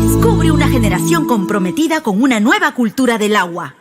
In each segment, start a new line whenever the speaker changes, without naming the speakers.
Descubre una generación comprometida con una nueva cultura del agua.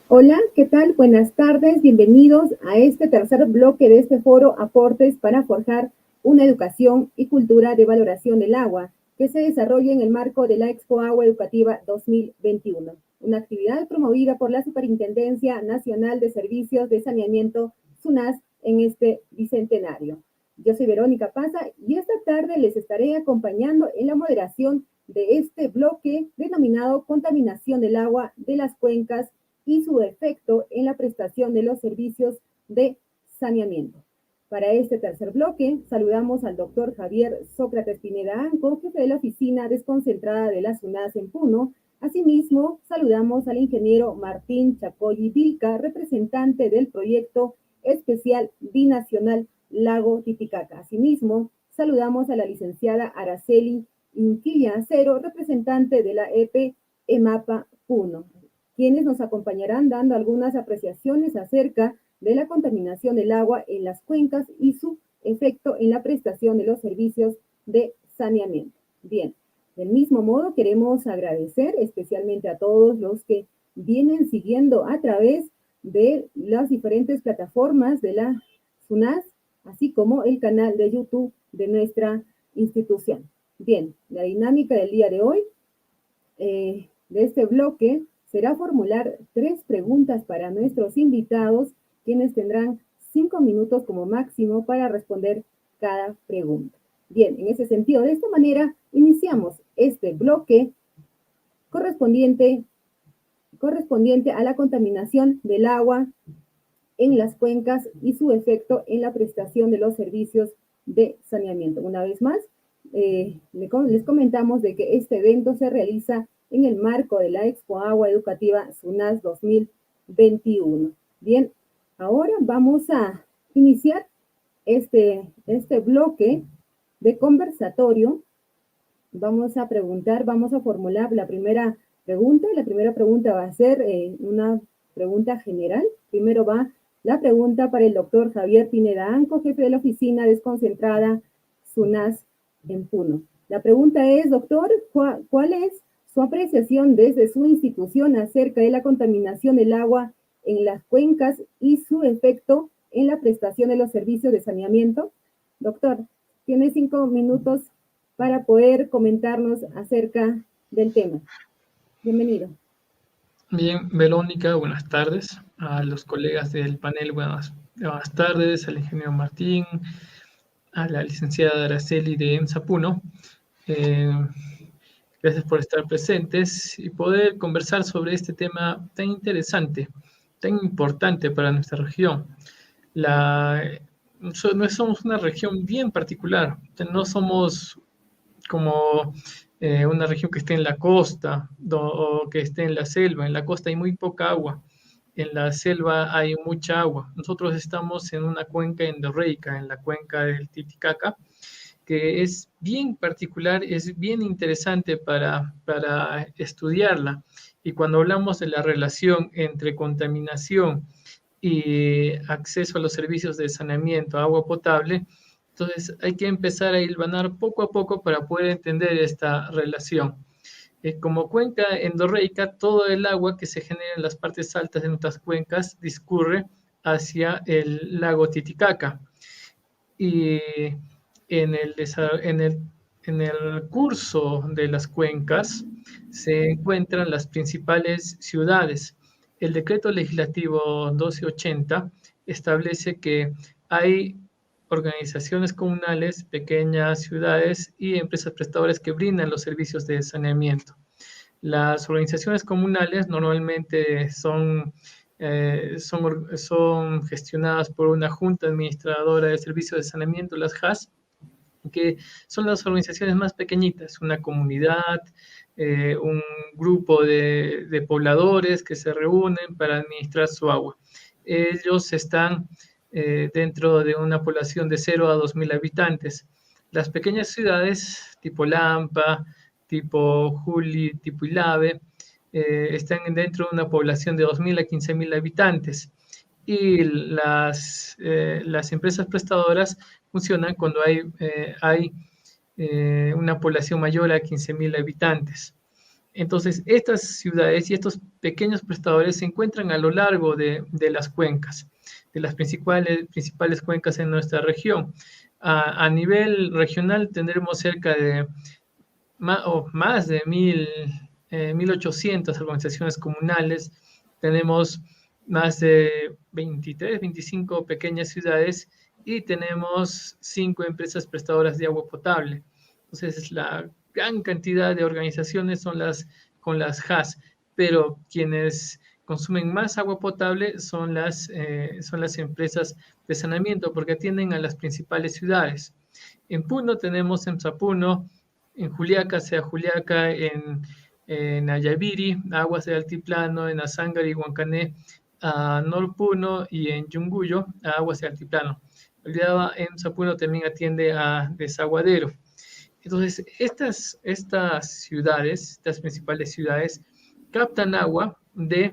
Hola, ¿qué tal? Buenas tardes, bienvenidos a este tercer bloque de este foro Aportes para forjar una educación y cultura de valoración del agua, que se desarrolla en el marco de la Expo Agua Educativa 2021, una actividad promovida por la Superintendencia Nacional de Servicios de Saneamiento, SUNAS, en este bicentenario. Yo soy Verónica Paza y esta tarde les estaré acompañando en la moderación de este bloque denominado Contaminación del agua de las cuencas y su efecto en la prestación de los servicios de saneamiento. Para este tercer bloque, saludamos al doctor Javier Sócrates Pineda Anco, jefe de la oficina desconcentrada de la SUNAS en Puno. Asimismo, saludamos al ingeniero Martín Chacoyi Vilca, representante del proyecto especial binacional Lago Titicaca. Asimismo, saludamos a la licenciada Araceli Inquilla Acero, representante de la EP EMAPA Puno, quienes nos acompañarán dando algunas apreciaciones acerca de la contaminación del agua en las cuencas y su efecto en la prestación de los servicios de saneamiento. Bien, del mismo modo queremos agradecer especialmente a todos los que vienen siguiendo a través de las diferentes plataformas de la SUNAS, así como el canal de YouTube de nuestra institución. Bien, la dinámica del día de hoy, de este bloque, será formular 3 preguntas para nuestros invitados, quienes tendrán 5 minutos como máximo para responder cada pregunta. Bien, en ese sentido, de esta manera, iniciamos este bloque correspondiente a la contaminación del agua en las cuencas y su efecto en la prestación de los servicios de saneamiento. Una vez más, les comentamos de que este evento se realiza en el marco de la Expo Agua Educativa SUNAS 2021. Bien, ahora vamos a iniciar este bloque de conversatorio. Vamos a formular la primera pregunta. La primera pregunta va a ser una pregunta general. Primero va la pregunta para el doctor Javier Pineda Anco, jefe de la oficina desconcentrada SUNAS en Puno. La pregunta es, doctor, ¿cuál es su apreciación desde su institución acerca de la contaminación del agua en las cuencas y su efecto en la prestación de los servicios de saneamiento? Doctor, tiene 5 minutos para poder comentarnos acerca del tema. Bienvenido.
Bien, Verónica, buenas tardes. A los colegas del panel, buenas tardes. Al ingeniero Martín, a la licenciada Araceli de EMSA Puno. Gracias por estar presentes y poder conversar sobre este tema tan interesante, tan importante para nuestra región. No somos una región bien particular, no somos como una región que esté en la costa o que esté en la selva. En la costa hay muy poca agua, en la selva hay mucha agua. Nosotros estamos en una cuenca endorreica, en la cuenca del Titicaca, que es bien particular, es bien interesante para estudiarla. Y cuando hablamos de la relación entre contaminación y acceso a los servicios de saneamiento, agua potable, entonces hay que empezar a hilvanar poco a poco para poder entender esta relación. Como cuenca endorreica, todo el agua que se genera en las partes altas de nuestras cuencas discurre hacia el lago Titicaca. Y en el curso de las cuencas se encuentran las principales ciudades. El decreto legislativo 1280 establece que hay organizaciones comunales, pequeñas ciudades y empresas prestadoras que brindan los servicios de saneamiento. Las organizaciones comunales normalmente son gestionadas por una junta administradora de servicios de saneamiento, las JAS, que son las organizaciones más pequeñitas, una comunidad, un grupo de pobladores que se reúnen para administrar su agua. Ellos están dentro de una población de 0 a 2.000 habitantes. Las pequeñas ciudades tipo Lampa, tipo Juli, tipo Ilave, están dentro de una población de 2.000 a 15.000 habitantes. Y las empresas prestadoras funcionan cuando hay una población mayor a 15.000 habitantes. Entonces, estas ciudades y estos pequeños prestadores se encuentran a lo largo de las cuencas, de las principales cuencas en nuestra región. A nivel regional tendremos cerca de más de 1.800 organizaciones comunales, tenemos más de 23, 25 pequeñas ciudades y tenemos 5 empresas prestadoras de agua potable. Entonces, la gran cantidad de organizaciones son con las HAS, pero quienes consumen más agua potable son las empresas de saneamiento porque atienden a las principales ciudades. En Puno tenemos EMSA Puno, en Juliaca, sea Juliaca, en Ayaviri, Aguas de Altiplano, en Azángaro y Huancané, a Norpuno y en Yunguyo, a Aguas de Altiplano. Olvidaba, EMSA Puno también atiende a Desaguadero. Entonces, estas ciudades, estas principales ciudades, captan agua de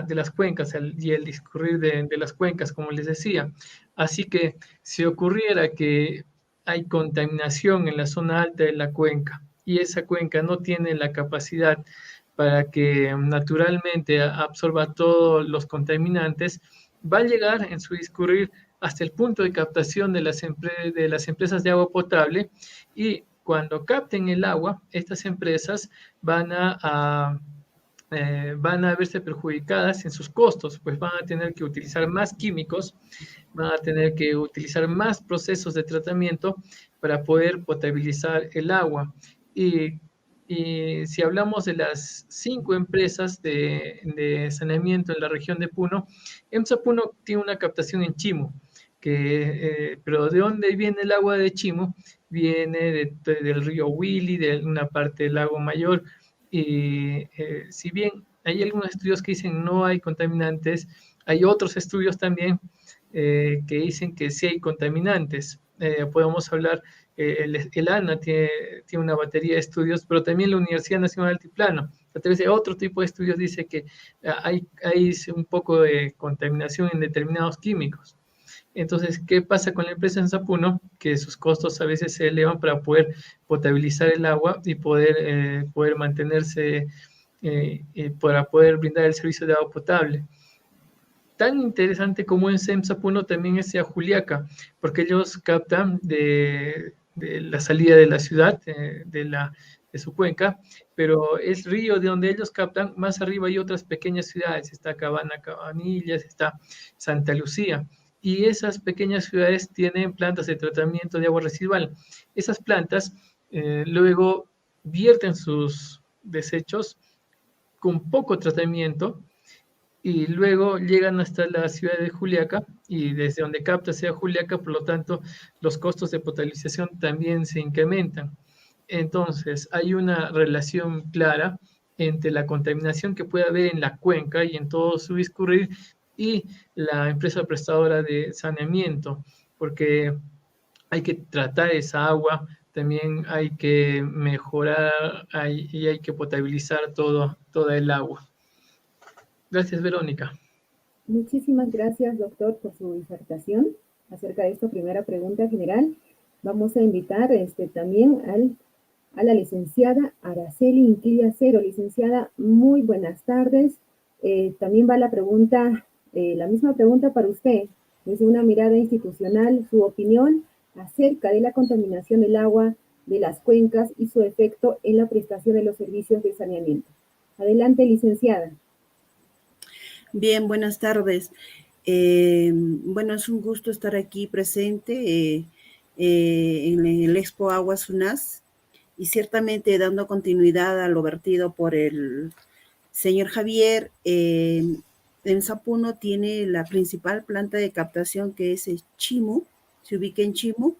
las cuencas y el discurrir de las cuencas, como les decía. Así que si ocurriera que hay contaminación en la zona alta de la cuenca y esa cuenca no tiene la capacidad para que naturalmente absorba todos los contaminantes, va a llegar en su discurrir hasta el punto de captación de las empresas de agua potable y cuando capten el agua, estas empresas van a verse perjudicadas en sus costos, pues van a tener que utilizar más químicos, van a tener que utilizar más procesos de tratamiento para poder potabilizar el agua. Y si hablamos de las 5 empresas de saneamiento en la región de Puno, EMSA Puno tiene una captación en Chimo, pero ¿de dónde viene el agua de Chimo? Viene del río Willy, de una parte del lago Mayor, y si bien hay algunos estudios que dicen no hay contaminantes, hay otros estudios también que dicen que sí hay contaminantes. Podemos hablar, el ANA tiene una batería de estudios, pero también la Universidad Nacional de Altiplano, a través de otro tipo de estudios, dice que hay un poco de contaminación en determinados químicos. Entonces, ¿qué pasa con la empresa en Puno? Que sus costos a veces se elevan para poder potabilizar el agua y poder mantenerse, para poder brindar el servicio de agua potable. Tan interesante como en EMSA Puno también es Juliaca, porque ellos captan de la salida de la ciudad, de su cuenca, pero es río de donde ellos captan. Más arriba hay otras pequeñas ciudades, está Cabanillas, está Santa Lucía, y esas pequeñas ciudades tienen plantas de tratamiento de agua residual. Esas plantas luego vierten sus desechos con poco tratamiento y luego llegan hasta la ciudad de Juliaca y desde donde capta sea Juliaca, por lo tanto, los costos de potabilización también se incrementan. Entonces, hay una relación clara entre la contaminación que puede haber en la cuenca y en todo su discurrir y la empresa prestadora de saneamiento, porque hay que tratar esa agua, también hay que mejorar y hay que potabilizar toda el agua. Gracias, Verónica.
Muchísimas gracias, doctor, por su disertación acerca de esta primera pregunta general. Vamos a invitar también a la licenciada Araceli Inclilla Cero. Licenciada, muy buenas tardes. También va la misma pregunta para usted. Desde una mirada institucional, su opinión acerca de la contaminación del agua de las cuencas y su efecto en la prestación de los servicios de saneamiento. Adelante, licenciada.
Bien, buenas tardes. Bueno, es un gusto estar aquí presente en el Expo Aguas UNAS y ciertamente dando continuidad a lo vertido por el señor Javier. EMSA Puno tiene la principal planta de captación que es Chimo, se ubica en Chimo,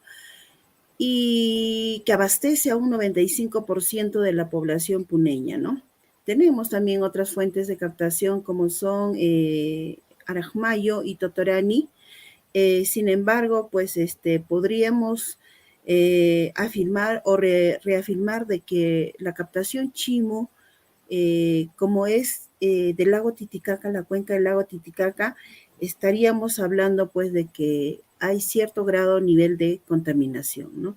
y que abastece a un 95% de la población puneña, ¿no? Tenemos también otras fuentes de captación como son Arajmayo y Totorani. Sin embargo, pues podríamos afirmar o reafirmar de que la captación Chimu, como es del lago Titicaca, la cuenca del lago Titicaca, estaríamos hablando pues de que hay cierto grado nivel de contaminación, ¿no?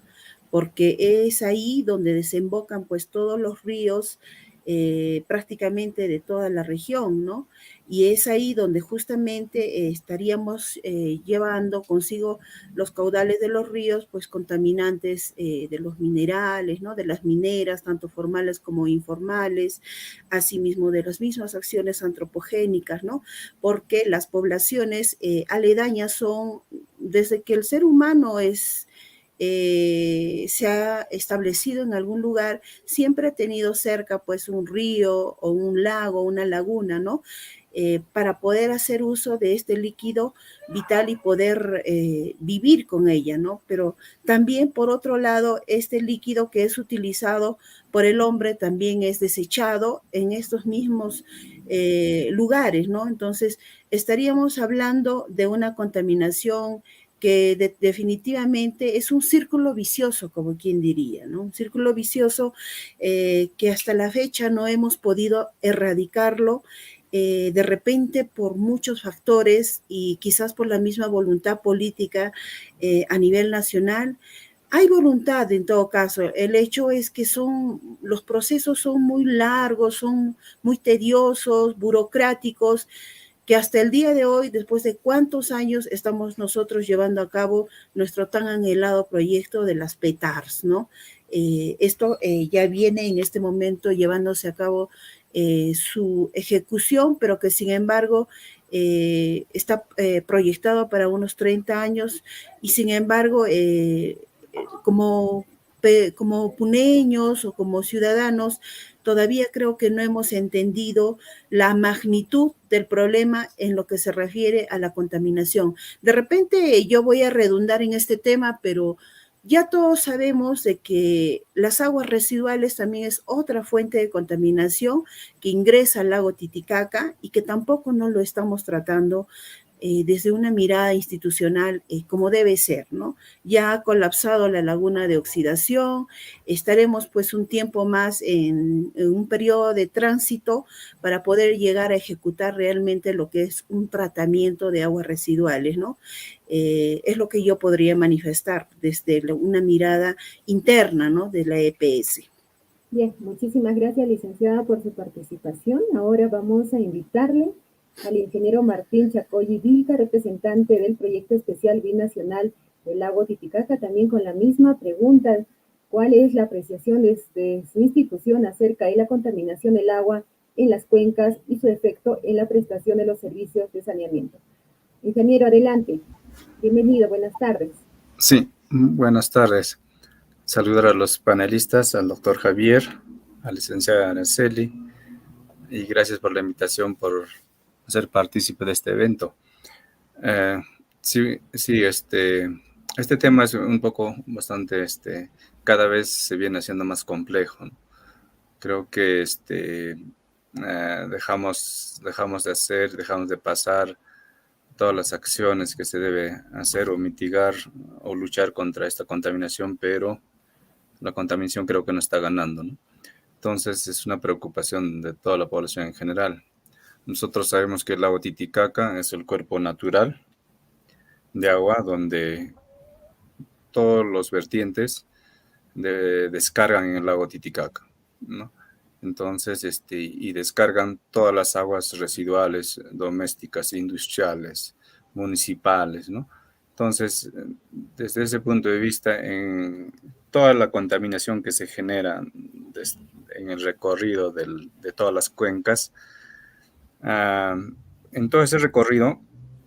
Porque es ahí donde desembocan pues todos los ríos prácticamente de toda la región, ¿no? Y es ahí donde justamente estaríamos llevando consigo los caudales de los ríos, pues contaminantes de los minerales, ¿no? De las mineras, tanto formales como informales, asimismo de las mismas acciones antropogénicas, ¿no? Porque las poblaciones aledañas son, desde que el ser humano se ha establecido en algún lugar, siempre ha tenido cerca pues un río o un lago, una laguna, ¿no? Para poder hacer uso de este líquido vital y poder vivir con ella, ¿no? Pero también, por otro lado, este líquido que es utilizado por el hombre también es desechado en estos mismos lugares, ¿no? Entonces, estaríamos hablando de una contaminación que definitivamente es un círculo vicioso, como quien diría, ¿no? Un círculo vicioso que hasta la fecha no hemos podido erradicarlo, de repente por muchos factores y quizás por la misma voluntad política a nivel nacional. Hay voluntad en todo caso, el hecho es que los procesos son muy largos, son muy tediosos, burocráticos, que hasta el día de hoy, después de cuántos años estamos nosotros llevando a cabo nuestro tan anhelado proyecto de las PETARs, ¿no? Esto ya viene en este momento llevándose a cabo su ejecución, pero que sin embargo está proyectado para unos 30 años y sin embargo como, como puneños o como ciudadanos, todavía creo que no hemos entendido la magnitud del problema en lo que se refiere a la contaminación. De repente yo voy a redundar en este tema, pero ya todos sabemos de que las aguas residuales también es otra fuente de contaminación que ingresa al lago Titicaca y que tampoco no lo estamos tratando desde una mirada institucional como debe ser, ¿no? Ya ha colapsado la laguna de oxidación, estaremos pues un tiempo más en un periodo de tránsito para poder llegar a ejecutar realmente lo que es un tratamiento de aguas residuales, ¿no? Es lo que yo podría manifestar desde una mirada interna, ¿no? De la EPS.
Bien, muchísimas gracias, licenciada, por su participación. Ahora vamos a invitarle al ingeniero Martín Chacoyi Vilca, representante del Proyecto Especial Binacional del Lago Titicaca, también con la misma pregunta: ¿cuál es la apreciación de su institución acerca de la contaminación del agua en las cuencas y su efecto en la prestación de los servicios de saneamiento? Ingeniero, adelante. Bienvenido, buenas tardes.
Sí, buenas tardes. Saludar a los panelistas, al doctor Javier, a la licenciada Araceli, y gracias por la invitación, por ser partícipe de este evento. Sí, este tema es un poco bastante, cada vez se viene haciendo más complejo, ¿no? Creo que dejamos de pasar todas las acciones que se debe hacer o mitigar o luchar contra esta contaminación, pero la contaminación creo que no está ganando, ¿no? Entonces es una preocupación de toda la población en general. Nosotros sabemos que el lago Titicaca es el cuerpo natural de agua donde todos los vertientes descargan en el lago Titicaca, ¿no? Entonces, y descargan todas las aguas residuales domésticas, industriales, municipales, ¿no? Entonces, desde ese punto de vista, en toda la contaminación que se genera en el recorrido de todas las cuencas, en todo ese recorrido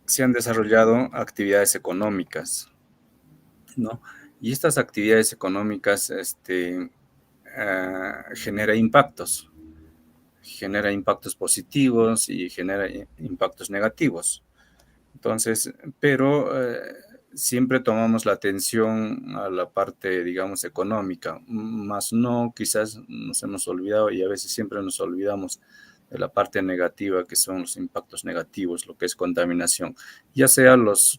se han desarrollado actividades económicas, ¿no? Y estas actividades económicas genera impactos positivos y genera impactos negativos. Entonces, pero siempre tomamos la atención a la parte, digamos, económica, más no, quizás nos hemos olvidado y a veces siempre nos olvidamos de la parte negativa, que son los impactos negativos, lo que es contaminación, ya sea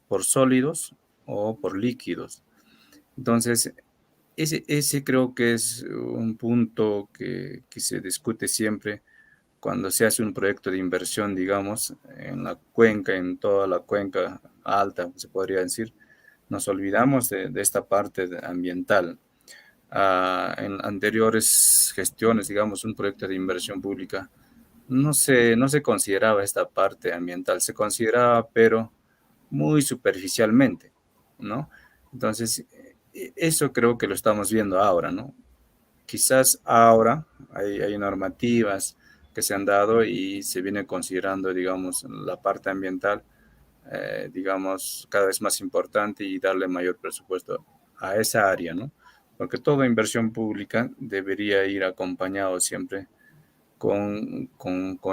por sólidos o por líquidos. Entonces, ese creo que es un punto que se discute siempre cuando se hace un proyecto de inversión, digamos, en la cuenca, en toda la cuenca alta, se podría decir. Nos olvidamos de esta parte ambiental. En anteriores gestiones, digamos, un proyecto de inversión pública, no se consideraba esta parte ambiental, se consideraba, pero muy superficialmente, ¿no? Entonces, eso creo que lo estamos viendo ahora, ¿no? Quizás ahora hay normativas que se han dado y se viene considerando, digamos, la parte ambiental, digamos, cada vez más importante y darle mayor presupuesto a esa área, ¿no? Porque toda inversión pública debería ir acompañado siempre con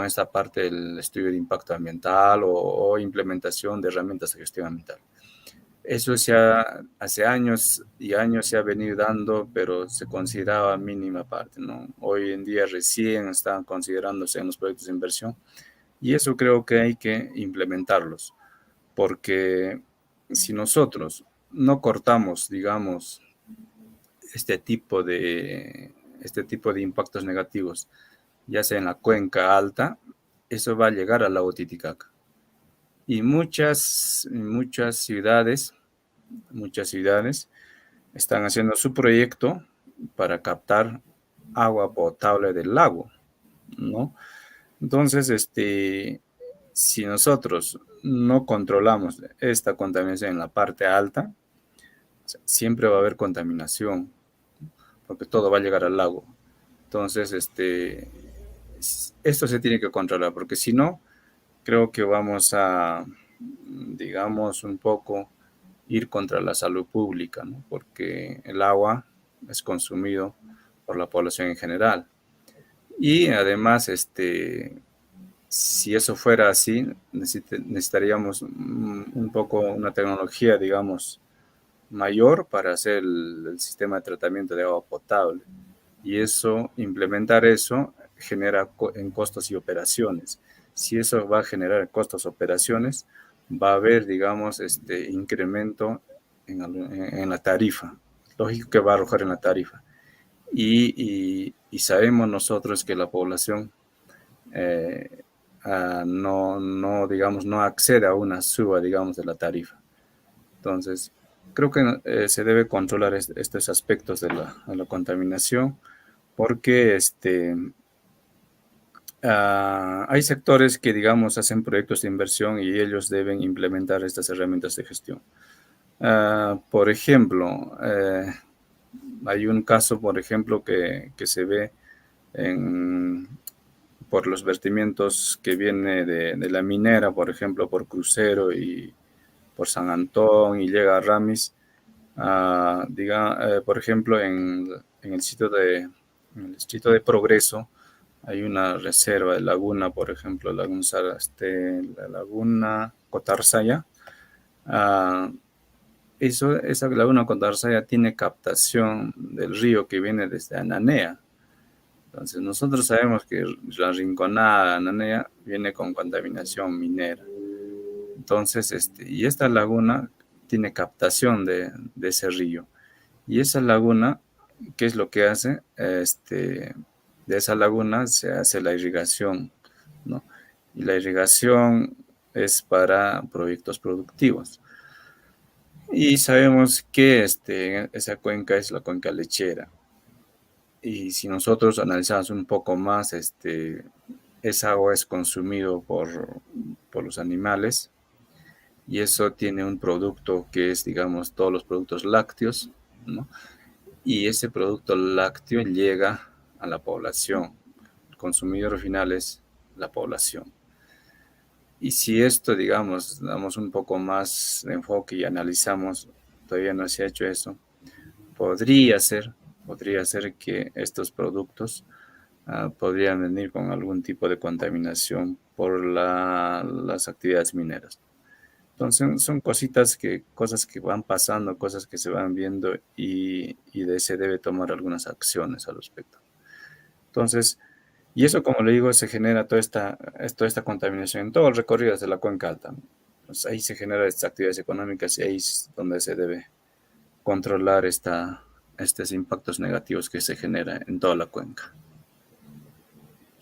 esta parte del estudio de impacto ambiental o implementación de herramientas de gestión ambiental. Eso hace años y años se ha venido dando, pero se consideraba mínima parte, ¿no? Hoy en día recién están considerándose en los proyectos de inversión y eso creo que hay que implementarlos, porque si nosotros no cortamos, digamos, este tipo de impactos negativos, ya sea en la cuenca alta, eso va a llegar al lago Titicaca. Y muchas ciudades están haciendo su proyecto para captar agua potable del lago, ¿no? Entonces, si nosotros no controlamos esta contaminación en la parte alta, siempre va a haber contaminación, porque todo va a llegar al lago. Entonces, esto se tiene que controlar, porque si no, creo que vamos a, digamos, un poco ir contra la salud pública, ¿no? Porque el agua es consumido por la población en general. Y además, si eso fuera así, necesitaríamos un poco una tecnología, digamos, mayor para hacer el sistema de tratamiento de agua potable. Y implementar eso genera en costos y operaciones. Si eso va a generar costos y operaciones, va a haber, digamos, incremento en la tarifa. Lógico que va a arrojar en la tarifa. Y sabemos nosotros que la población digamos, no accede a una suba, digamos, de la tarifa. Entonces, creo que se debe controlar estos aspectos de la contaminación, porque hay sectores que, digamos, hacen proyectos de inversión y ellos deben implementar estas herramientas de gestión. Por ejemplo, hay un caso, por ejemplo, que se ve por los vertimientos que viene de la minera, por ejemplo, por Crucero y por San Antón y llega a Ramis. Por ejemplo, en el sitio de Progreso hay una reserva de laguna, por ejemplo, la laguna Cotarzaya. Esa laguna Cotarzaya tiene captación del río que viene desde Ananea. Entonces, nosotros sabemos que la Rinconada Ananea viene con contaminación minera. Entonces, y esta laguna tiene captación de ese río. Y esa laguna, ¿qué es lo que hace? De esa laguna se hace la irrigación, ¿no? Y la irrigación es para proyectos productivos. Y sabemos que esa cuenca es la cuenca lechera. Y si nosotros analizamos un poco más, esa agua es consumido por los animales y eso tiene un producto que es, digamos, todos los productos lácteos, ¿no? Y ese producto lácteo llega a la población. El consumidor final es la población. Y si esto, digamos, damos un poco más de enfoque y analizamos, todavía no se ha hecho eso, podría ser que estos productos podrían venir con algún tipo de contaminación por las actividades mineras. Entonces son cosas que van pasando, cosas que se van viendo y se debe tomar algunas acciones al respecto. Entonces, Y eso, como le digo, se genera toda esta contaminación en todo el recorrido desde la cuenca alta. Pues ahí se generan estas actividades económicas y ahí es donde se debe controlar estos impactos negativos que se generan en toda la cuenca.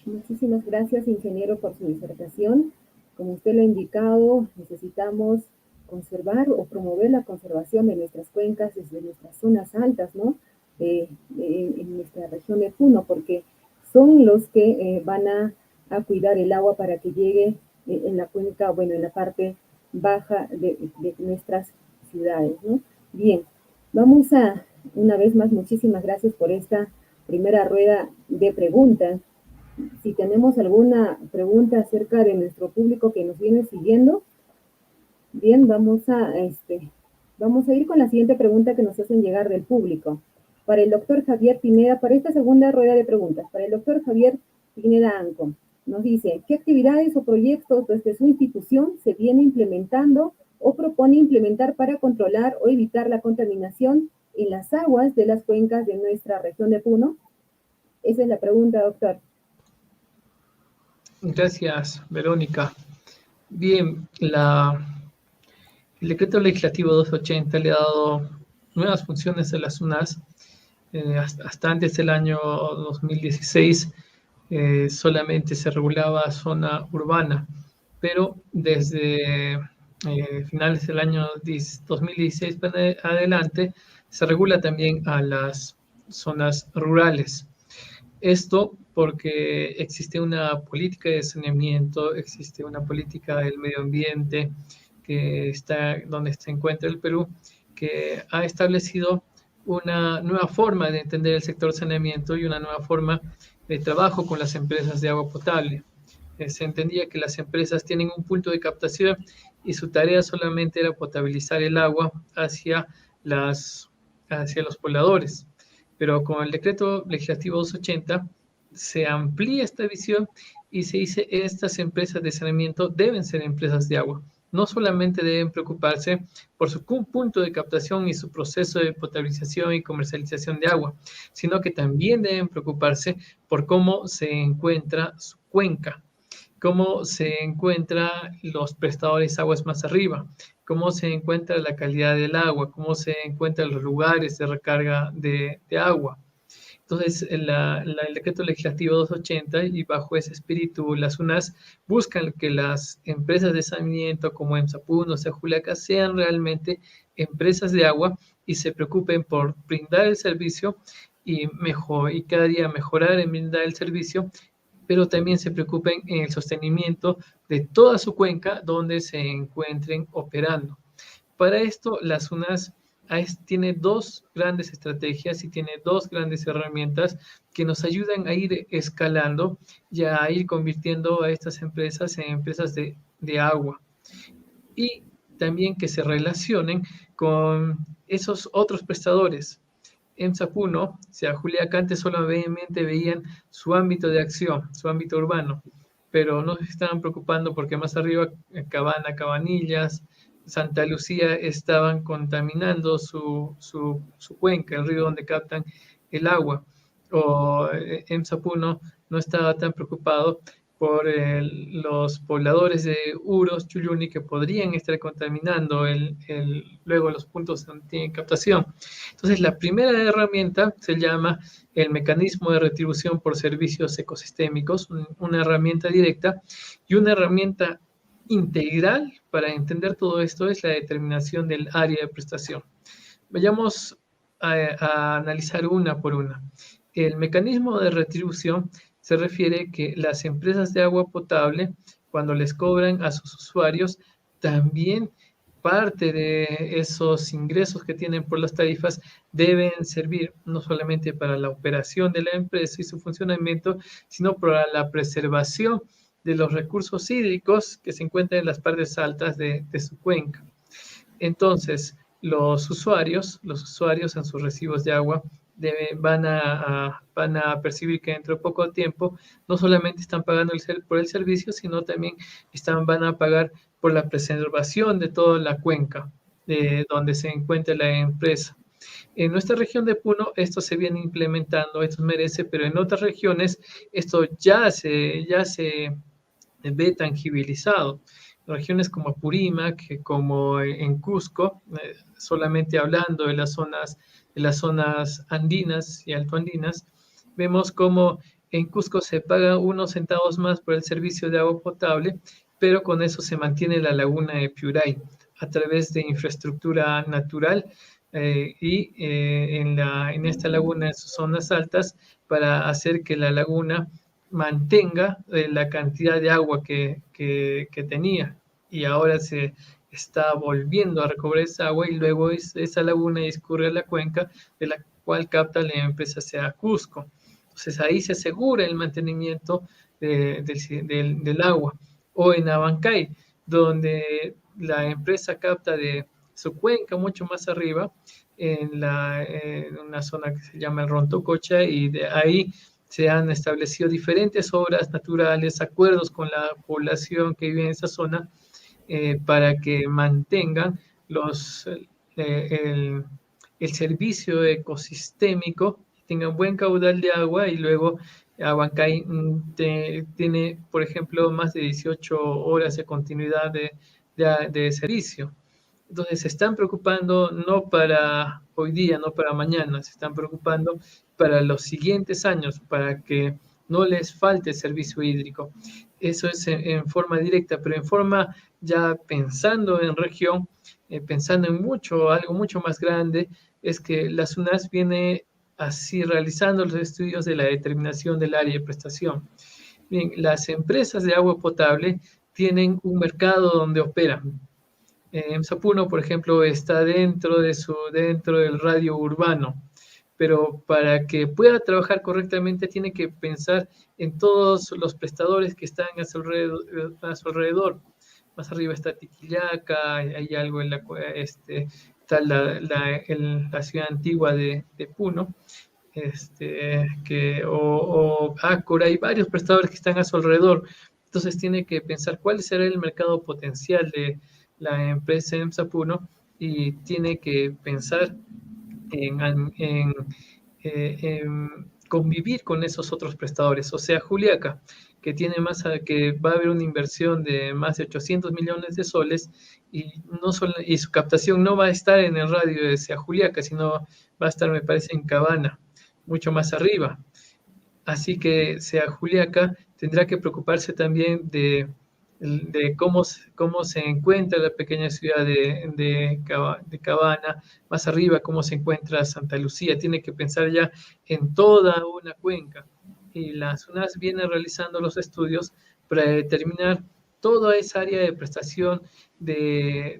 Muchísimas gracias, ingeniero, por su disertación. Como usted lo ha indicado, necesitamos conservar o promover la conservación de nuestras cuencas desde nuestras zonas altas, ¿no? En nuestra región de Puno, porque son los que van a cuidar el agua para que llegue en la cuenca, bueno, en la parte baja de nuestras ciudades, ¿no? Bien, vamos una vez más, muchísimas gracias por esta primera rueda de preguntas. Si tenemos alguna pregunta acerca de nuestro público que nos viene siguiendo, bien, vamos a ir con la siguiente pregunta que nos hacen llegar del público. Para el doctor Javier Pineda, para esta segunda rueda de preguntas, para el doctor Javier Pineda Anco, nos dice, ¿qué actividades o proyectos desde su institución se viene implementando o propone implementar para controlar o evitar la contaminación en las aguas de las cuencas de nuestra región de Puno? Esa es la pregunta, doctor.
Gracias, Verónica. Bien, el decreto legislativo 280 le ha dado nuevas funciones a las UNAS. Hasta antes del año 2016 solamente se regulaba zona urbana, pero desde finales del año 2016 para adelante se regula también a las zonas rurales. Esto porque existe una política de saneamiento, existe una política del medio ambiente que está donde se encuentra el Perú, que ha establecido una nueva forma de entender el sector saneamiento y una nueva forma de trabajo con las empresas de agua potable. Se entendía que las empresas tienen un punto de captación y su tarea solamente era potabilizar el agua hacia los pobladores. Pero con el decreto legislativo 280 se amplía esta visión y se dice que estas empresas de saneamiento deben ser empresas de agua. No solamente deben preocuparse por su punto de captación y su proceso de potabilización y comercialización de agua, sino que también deben preocuparse por cómo se encuentra su cuenca, cómo se encuentran los prestadores de aguas más arriba, cómo se encuentra la calidad del agua, cómo se encuentran los lugares de recarga de agua. Entonces, el decreto legislativo 280 y bajo ese espíritu, las UNAS buscan que las empresas de saneamiento como EMSA Puno, o sea, Juliaca, sean realmente empresas de agua y se preocupen por brindar el servicio y cada día mejorar en brindar el servicio, pero también se preocupen en el sostenimiento de toda su cuenca donde se encuentren operando. Para esto, las UNAS tiene dos grandes estrategias y tiene dos grandes herramientas que nos ayudan a ir escalando y a ir convirtiendo a estas empresas en empresas de agua. Y también que se relacionen con esos otros prestadores. EMSA Puno, o sea, Juliaca, antes solamente veían su ámbito de acción, su ámbito urbano, pero no se estaban preocupando porque más arriba Cabana, Cabanillas, Santa Lucía estaban contaminando su cuenca, el río donde captan el agua. O EMSA Puno no estaba tan preocupado por los pobladores de Uros, Chuyuni, que podrían estar contaminando luego los puntos donde tienen captación. Entonces, la primera herramienta se llama el mecanismo de retribución por servicios ecosistémicos, una herramienta directa, y una herramienta integral para entender todo esto es la determinación del área de prestación. Vayamos a analizar una por una. El mecanismo de retribución se refiere que las empresas de agua potable, cuando les cobran a sus usuarios, también parte de esos ingresos que tienen por las tarifas deben servir no solamente para la operación de la empresa y su funcionamiento, sino para la preservación de los recursos hídricos que se encuentran en las partes altas de su cuenca. Entonces, los usuarios en sus recibos de agua van a percibir que dentro de poco tiempo no solamente están pagando por el servicio, sino también van a pagar por la preservación de toda la cuenca donde se encuentra la empresa. En nuestra región de Puno esto se viene implementando, esto merece, pero en otras regiones esto ya se ve tangibilizado. Regiones como Apurímac, como en Cusco, solamente hablando de las zonas andinas y altoandinas, vemos como en Cusco se paga unos centavos más por el servicio de agua potable, pero con eso se mantiene la laguna de Piuray a través de infraestructura natural en esta laguna, en sus zonas altas, para hacer que la laguna mantenga la cantidad de agua que tenía, y ahora se está volviendo a recobrar esa agua y luego esa laguna discurre a la cuenca de la cual capta la empresa Sea Cusco. Entonces ahí se asegura el mantenimiento del agua. O en Abancay, donde la empresa capta de su cuenca mucho más arriba, en una zona que se llama el Rontococha, y de ahí se han establecido diferentes obras naturales, acuerdos con la población que vive en esa zona, para que mantengan el servicio ecosistémico, tengan buen caudal de agua, y luego Abancay tiene, por ejemplo, más de 18 horas de continuidad de servicio. Entonces se están preocupando no para hoy día, no para mañana, se están preocupando para los siguientes años, para que no les falte servicio hídrico. Eso es en forma directa, pero en forma ya pensando en región, pensando en algo mucho más grande, es que la SUNAS viene así realizando los estudios de la determinación del área de prestación. Bien, las empresas de agua potable tienen un mercado donde operan. Sapuno, por ejemplo, está dentro del radio urbano, pero para que pueda trabajar correctamente tiene que pensar en todos los prestadores que están a su alrededor. Más arriba está Tiquillaca, hay algo está la ciudad antigua de Puno, o Ácora, hay varios prestadores que están a su alrededor. Entonces tiene que pensar cuál será el mercado potencial de la empresa EMSA Puno, y tiene que pensar en convivir con esos otros prestadores. O sea, Juliaca, que va a haber una inversión de más de 800 millones de soles, y su captación no va a estar en el radio de Sea Juliaca, sino va a estar, me parece, en Cabana, mucho más arriba. Así que Sea Juliaca tendrá que preocuparse también de cómo se encuentra la pequeña ciudad de Cabana, más arriba cómo se encuentra Santa Lucía. Tiene que pensar ya en toda una cuenca, y la SUNAS viene realizando los estudios para determinar toda esa área de prestación de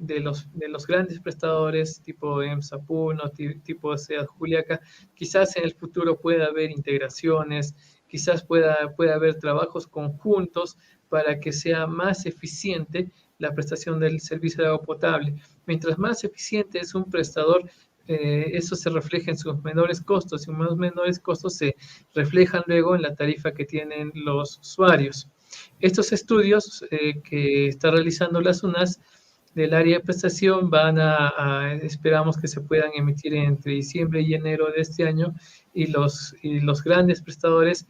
los grandes prestadores tipo EMSA Puno, tipo Sea Juliaca. Quizás en el futuro pueda haber integraciones, quizás pueda haber trabajos conjuntos para que sea más eficiente la prestación del servicio de agua potable. Mientras más eficiente es un prestador, eso se refleja en sus menores costos, y los menores costos se reflejan luego en la tarifa que tienen los usuarios. Estos estudios que está realizando la SUNAS del área de prestación esperamos que se puedan emitir entre diciembre y enero de este año, y los grandes prestadores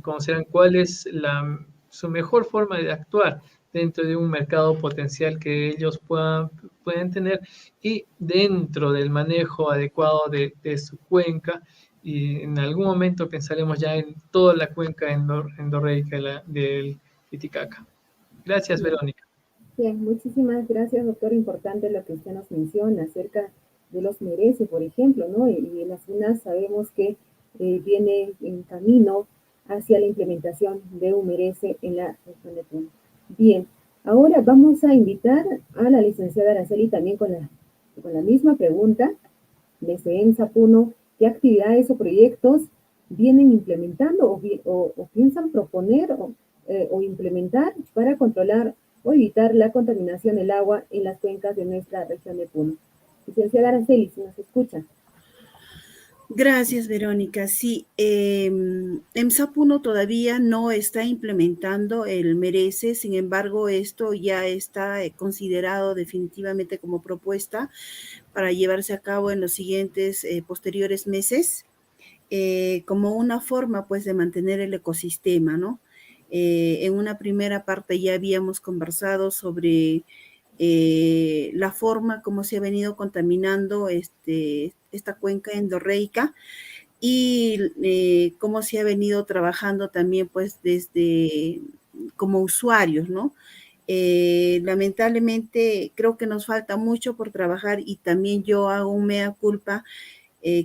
conocerán cuál es su mejor forma de actuar dentro de un mercado potencial que ellos pueden tener, y dentro del manejo adecuado de su cuenca. Y en algún momento pensaremos ya en toda la cuenca endorreica del Titicaca. Gracias, Verónica.
Bien, muchísimas gracias, doctor. Importante lo que usted nos menciona acerca de los MERECE, por ejemplo, ¿no? Y en las UNAS sabemos que viene en camino hacia la implementación de un MERECE en la región de Puno. Bien, ahora vamos a invitar a la licenciada Araceli también con la misma pregunta desde EMSA Puno. ¿Qué actividades o proyectos vienen implementando o piensan proponer o implementar para controlar o evitar la contaminación del agua en las cuencas de nuestra región de Puno? Licenciada Araceli, si nos escucha.
Gracias, Verónica. Sí, EMSAP 1 todavía no está implementando el merece, sin embargo, esto ya está considerado definitivamente como propuesta para llevarse a cabo en los siguientes posteriores meses, como una forma pues de mantener el ecosistema, ¿no? En una primera parte ya habíamos conversado sobre la forma como se ha venido contaminando esta cuenca endorreica y cómo se ha venido trabajando también pues desde como usuarios, ¿no? Lamentablemente creo que nos falta mucho por trabajar y también yo hago un mea culpa,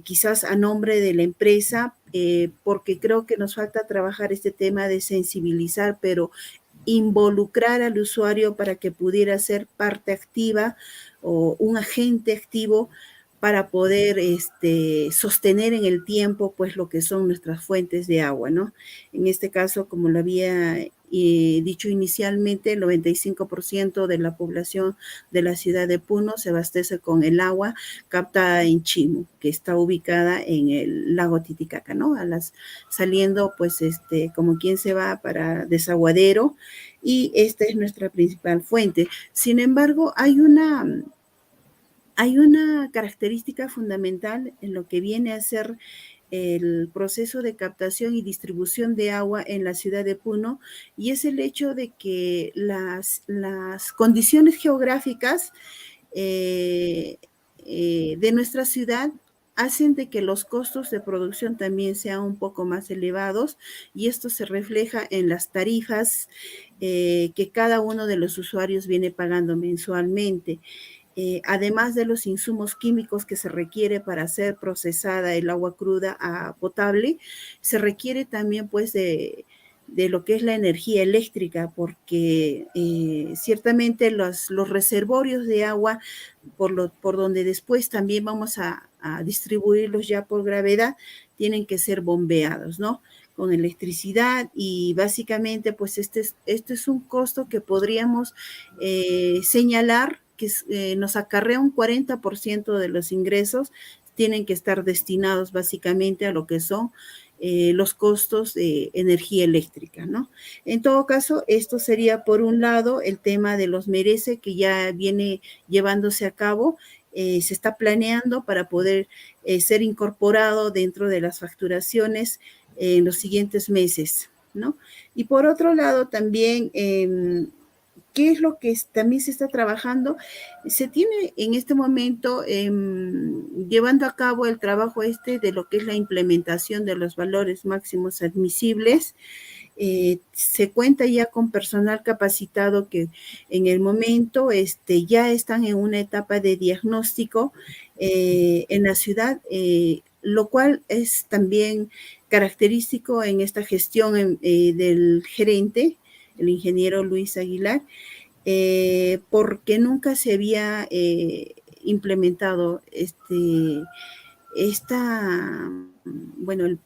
quizás a nombre de la empresa, porque creo que nos falta trabajar este tema de sensibilizar, pero involucrar al usuario para que pudiera ser parte activa o un agente activo para poder sostener en el tiempo pues lo que son nuestras fuentes de agua, ¿no? En este caso, como lo había dicho inicialmente, el 95% de la población de la ciudad de Puno se abastece con el agua captada en Chimu, que está ubicada en el lago Titicaca, ¿no? Saliendo pues como quien se va para Desaguadero, y esta es nuestra principal fuente. Sin embargo, hay una característica fundamental en lo que viene a ser el proceso de captación y distribución de agua en la ciudad de Puno, y es el hecho de que las condiciones geográficas de nuestra ciudad hacen de que los costos de producción también sean un poco más elevados, y esto se refleja en las tarifas que cada uno de los usuarios viene pagando mensualmente. Además de los insumos químicos que se requiere para hacer procesada el agua cruda a potable, se requiere también pues de lo que es la energía eléctrica, porque ciertamente los reservorios de agua por donde después también vamos a distribuirlos ya por gravedad, tienen que ser bombeados, ¿no? Con electricidad, y básicamente pues este es un costo que podríamos señalar que nos acarrea un 40% de los ingresos, tienen que estar destinados básicamente a lo que son los costos de energía eléctrica, ¿no? En todo caso, esto sería por un lado el tema de los merece, que ya viene llevándose a cabo, se está planeando para poder ser incorporado dentro de las facturaciones en los siguientes meses, ¿no? Y por otro lado también, ¿qué es lo que también se está trabajando? Se tiene en este momento llevando a cabo el trabajo de lo que es la implementación de los valores máximos admisibles. Se cuenta ya con personal capacitado que en el momento ya están en una etapa de diagnóstico en la ciudad, lo cual es también característico en esta gestión del gerente, el ingeniero Luis Aguilar, porque nunca se había implementado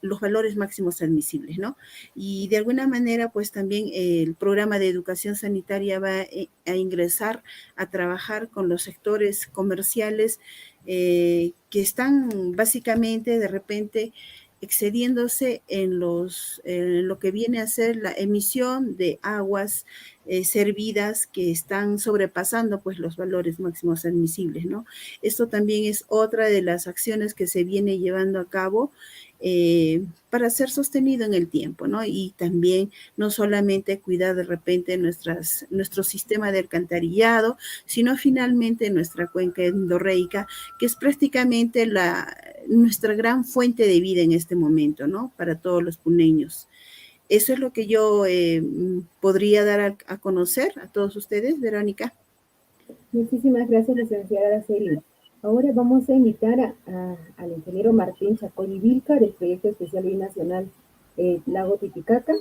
los valores máximos admisibles, ¿no? Y de alguna manera, pues también el programa de educación sanitaria va a ingresar a trabajar con los sectores comerciales que están básicamente de repente excediéndose en lo que viene a ser la emisión de aguas servidas, que están sobrepasando pues los valores máximos admisibles, ¿no? Esto también es otra de las acciones que se viene llevando a cabo para ser sostenido en el tiempo, ¿no? Y también no solamente cuidar de repente nuestro sistema de alcantarillado, sino finalmente nuestra cuenca endorreica, que es prácticamente nuestra gran fuente de vida en este momento, ¿no? Para todos los puneños. Eso es lo que yo podría dar a conocer a todos ustedes, Verónica.
Muchísimas gracias, licenciada Araceli. Ahora vamos a invitar al ingeniero Martín Chacoy Vilca del Proyecto Especial Binacional Lago Titicaca.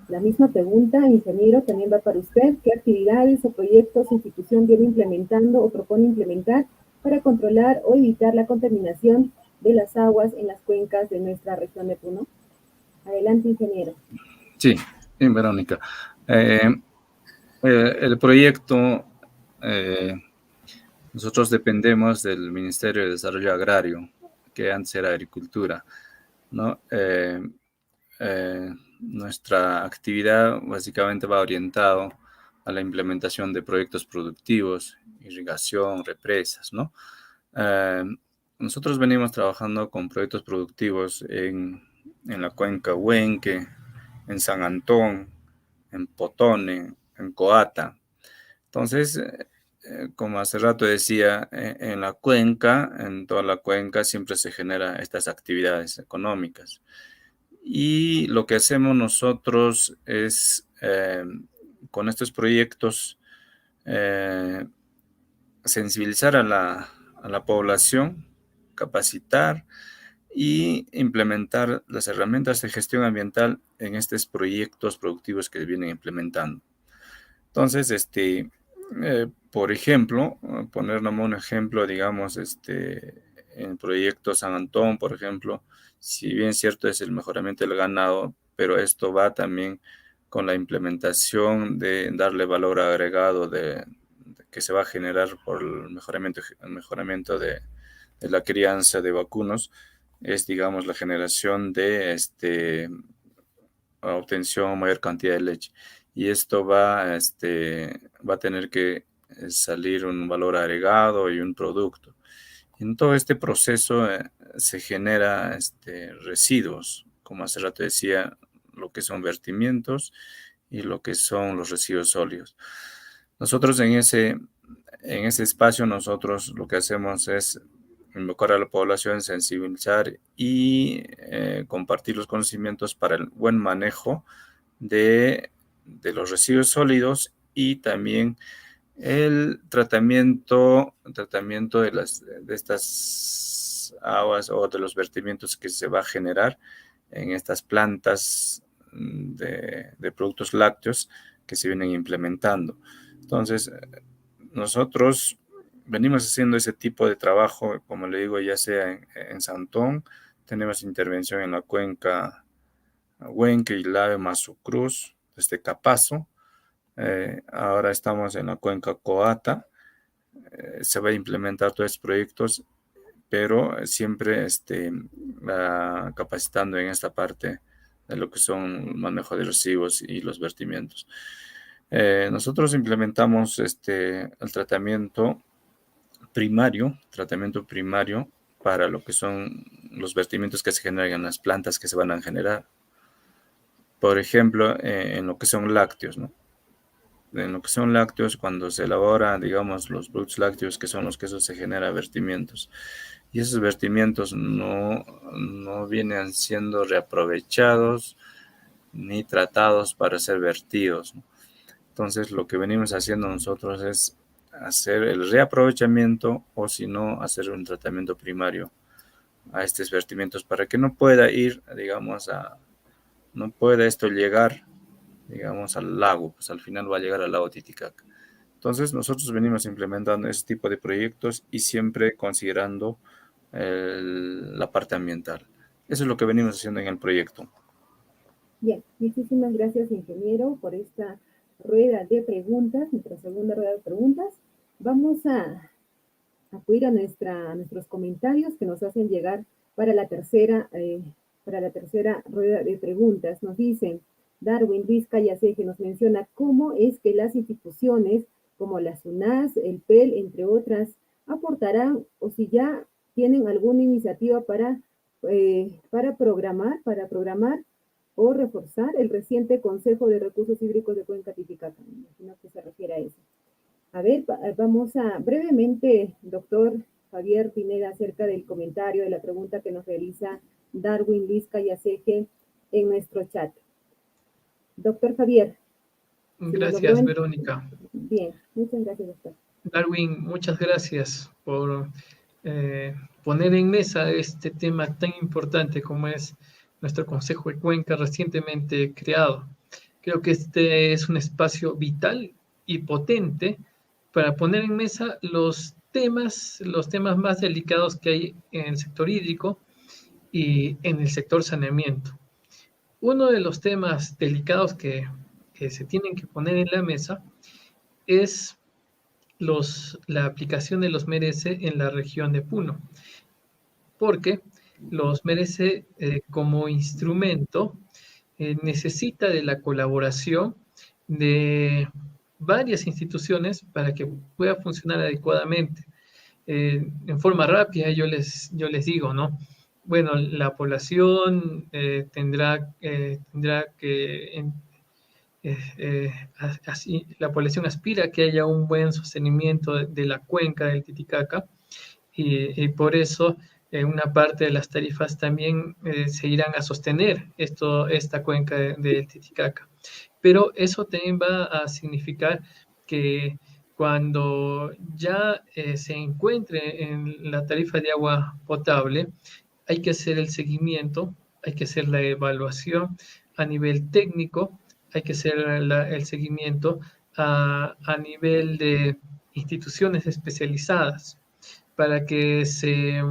La misma pregunta, ingeniero, también va para usted. ¿Qué actividades o proyectos su institución viene implementando o propone implementar para controlar o evitar la contaminación de las aguas en las cuencas de nuestra región de Puno? Adelante, ingeniero.
Sí, bien, Verónica. El proyecto, nosotros dependemos del Ministerio de Desarrollo Agrario. que antes era agricultura, ¿no? Nuestra actividad básicamente va orientado a la implementación de proyectos productivos, irrigación, represas, ¿no? Nosotros venimos trabajando con proyectos productivos en la cuenca Huenque, en San Antón, en Potone, en Coata. Entonces, como hace rato decía, en la cuenca, en toda la cuenca siempre se generan estas actividades económicas. Y lo que hacemos nosotros es, con estos proyectos, sensibilizar a la población, capacitar y implementar las herramientas de gestión ambiental en estos proyectos productivos que vienen implementando. Entonces, por ejemplo, poner nomás un ejemplo, digamos, en el proyecto San Antón, por ejemplo, si bien cierto es el mejoramiento del ganado, pero esto va también con la implementación de darle valor agregado que se va a generar por el mejoramiento de la crianza de vacunos, es, digamos, la generación de obtención mayor cantidad de leche. Y esto va a tener que salir un valor agregado y un producto. En todo este proceso se genera residuos, como hace rato decía, lo que son vertimientos y lo que son los residuos sólidos. Nosotros en ese espacio, nosotros lo que hacemos es invocar a la población, sensibilizar y compartir los conocimientos para el buen manejo de los residuos sólidos y también el tratamiento de estas aguas o de los vertimientos que se va a generar en estas plantas de productos lácteos que se vienen implementando. Entonces, nosotros venimos haciendo ese tipo de trabajo, como le digo, ya sea en Santón, tenemos intervención en la cuenca Huenque, Ilave, Masucruz, desde Capazo. Ahora estamos en la cuenca Coata. Se va a implementar todos estos proyectos, pero siempre capacitando en esta parte de lo que son el manejo de residuos y los vertimientos. Nosotros implementamos el tratamiento primario para lo que son los vertimientos que se generan en las plantas que se van a generar. Por ejemplo, en lo que son lácteos, ¿no? En lo que son lácteos, cuando se elabora, digamos, los productos lácteos, que son los quesos, se genera vertimientos. Y esos vertimientos no vienen siendo reaprovechados ni tratados para ser vertidos, ¿no? Entonces, lo que venimos haciendo nosotros es hacer el reaprovechamiento o, si no, hacer un tratamiento primario a estos vertimientos para que no pueda ir, digamos, no pueda esto llegar, digamos, al lago, pues al final va a llegar al lago Titicaca. Entonces, nosotros venimos implementando ese tipo de proyectos y siempre considerando la parte ambiental. Eso es lo que venimos haciendo en el proyecto.
Bien, muchísimas gracias, ingeniero, por esta rueda de preguntas, nuestra segunda rueda de preguntas. Vamos a acudir a nuestros comentarios que nos hacen llegar para la tercera rueda de preguntas. Nos dicen, Darwin Luis Callaseje nos menciona cómo es que las instituciones como la SUNAS, el PEL, entre otras, aportarán o si ya tienen alguna iniciativa para programar o reforzar el reciente Consejo de Recursos Hídricos de Cuenca Titicaca. Me imagino que se refiere a eso. A ver, vamos a brevemente, doctor Javier Pineda, acerca del comentario de la pregunta que nos realiza Darwin Luis Callaseje en nuestro chat. Doctor Javier.
Gracias, Verónica.
Bien, muchas gracias, doctor.
Darwin, muchas gracias por poner en mesa este tema tan importante como es nuestro Consejo de Cuenca recientemente creado. Creo que este es un espacio vital y potente para poner en mesa los temas más delicados que hay en el sector hídrico y en el sector saneamiento. Uno de los temas delicados que se tienen que poner en la mesa es la aplicación de los MRS en la región de Puno. porque los merece como instrumento necesita de la colaboración de varias instituciones para que pueda funcionar adecuadamente. En forma rápida, yo les digo, ¿no? Bueno, la población tendrá que, así, la población aspira a que haya un buen sostenimiento de la cuenca del Titicaca y por eso una parte de las tarifas también se irán a sostener esta cuenca del Titicaca. Pero eso también va a significar que cuando ya se encuentre en la tarifa de agua potable, hay que hacer el seguimiento, hay que hacer la evaluación a nivel técnico, hay que hacer el seguimiento a nivel de instituciones especializadas. Para que se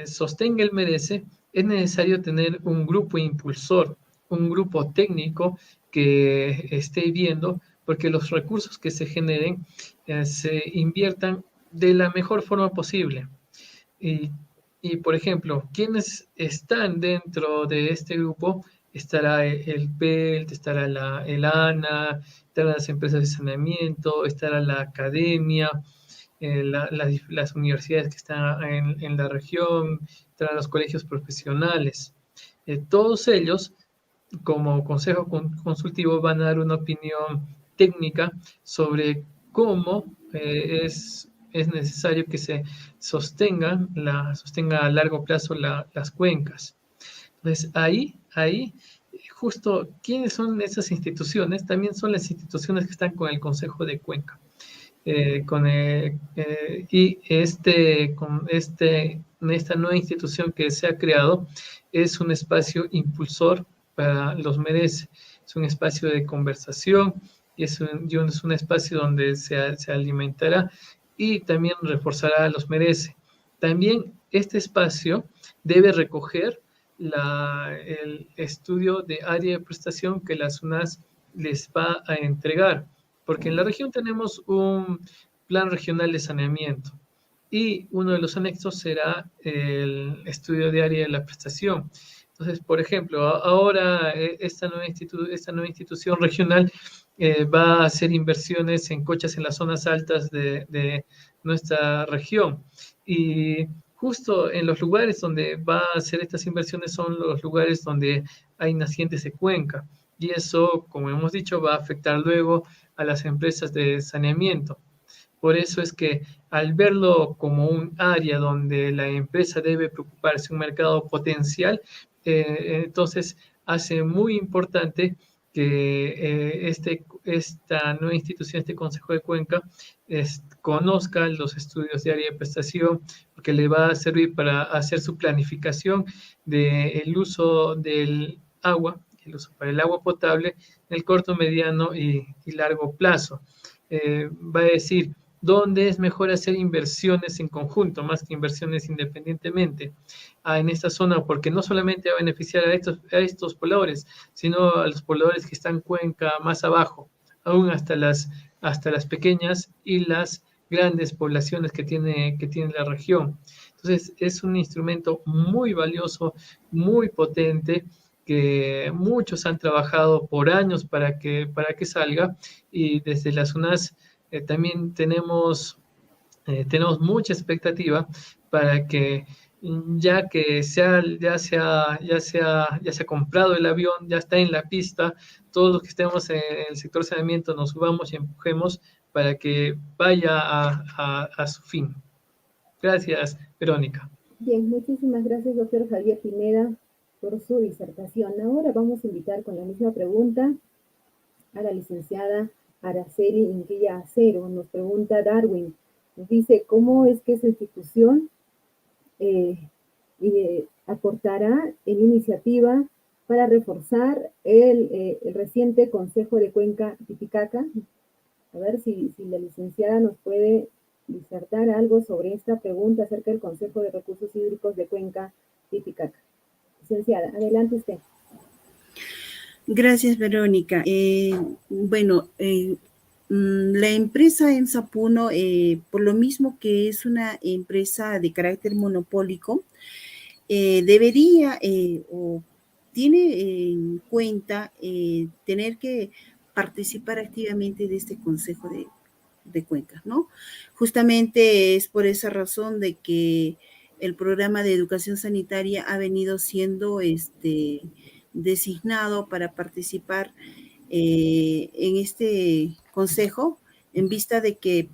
sostenga el merece, es necesario tener un grupo impulsor, un grupo técnico que esté viendo, porque los recursos que se generen se inviertan de la mejor forma posible. Y, y, por ejemplo, quienes están dentro de este grupo, estará el PELT, estará el ANA, estarán las empresas de saneamiento, estará la academia, las universidades que están en la región, estarán los colegios profesionales. Todos ellos, como consejo consultivo, van a dar una opinión técnica sobre cómo es necesario que se sostenga a largo plazo las cuencas. Entonces, ahí, justo, ¿quiénes son esas instituciones? También son las instituciones que están con el Consejo de Cuenca. Y esta nueva institución que se ha creado es un espacio impulsor para los merece, es un espacio de conversación y es un espacio donde se alimentará y también reforzará a los merece. También este espacio debe recoger el estudio de área de prestación que la SUNAS les va a entregar, porque en la región tenemos un plan regional de saneamiento y uno de los anexos será el estudio de área de la prestación. Entonces, por ejemplo, ahora esta nueva institución regional va a hacer inversiones en cochas en las zonas altas de nuestra región. Y justo en los lugares donde va a hacer estas inversiones son los lugares donde hay nacientes de cuenca. Y eso, como hemos dicho, va a afectar luego a las empresas de saneamiento. Por eso es que al verlo como un área donde la empresa debe preocuparse, un mercado potencial, entonces hace muy importante que esta nueva institución, este Consejo de Cuenca, conozca los estudios de área de prestación, porque le va a servir para hacer su planificación del uso del agua, el uso para el agua potable en el corto, mediano y largo plazo. Va a decir dónde es mejor hacer inversiones en conjunto, más que inversiones independientemente en esta zona, porque no solamente va a beneficiar a estos pobladores, sino a los pobladores que están cuenca más abajo, aún hasta las pequeñas y las grandes poblaciones que tiene la región. Entonces, es un instrumento muy valioso, muy potente, que muchos han trabajado por años para que salga, y desde las UNAS también tenemos mucha expectativa para que ya que ya se ha comprado el avión, ya está en la pista, todos los que estemos en el sector saneamiento nos subamos y empujemos para que vaya a su fin. Gracias, Verónica.
Bien, muchísimas gracias, doctor Javier Pineda, por su disertación. Ahora vamos a invitar con la misma pregunta a la licenciada Araceli Inquilla Acero. Nos pregunta Darwin, nos dice, ¿cómo es que esa institución aportará en iniciativa para reforzar el reciente Consejo de Cuenca Titicaca? A ver si la licenciada nos puede disertar algo sobre esta pregunta acerca del Consejo de Recursos Hídricos de Cuenca Titicaca. Licenciada, adelante usted.
Gracias, Verónica. La empresa EMSA Puno, por lo mismo que es una empresa de carácter monopólico, debería o tiene en cuenta tener que participar activamente de este Consejo de Cuencas, ¿no? Justamente es por esa razón de que el programa de educación sanitaria ha venido siendo designado para participar en este consejo, en vista de que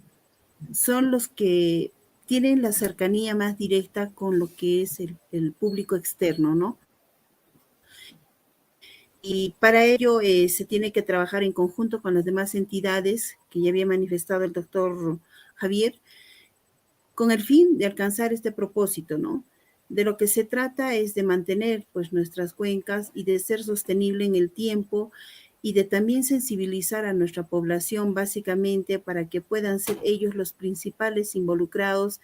son los que tienen la cercanía más directa con lo que es el público externo, ¿no? Y para ello se tiene que trabajar en conjunto con las demás entidades que ya había manifestado el doctor Javier, con el fin de alcanzar este propósito, ¿no? De lo que se trata es de mantener pues nuestras cuencas y de ser sostenible en el tiempo y de también sensibilizar a nuestra población básicamente para que puedan ser ellos los principales involucrados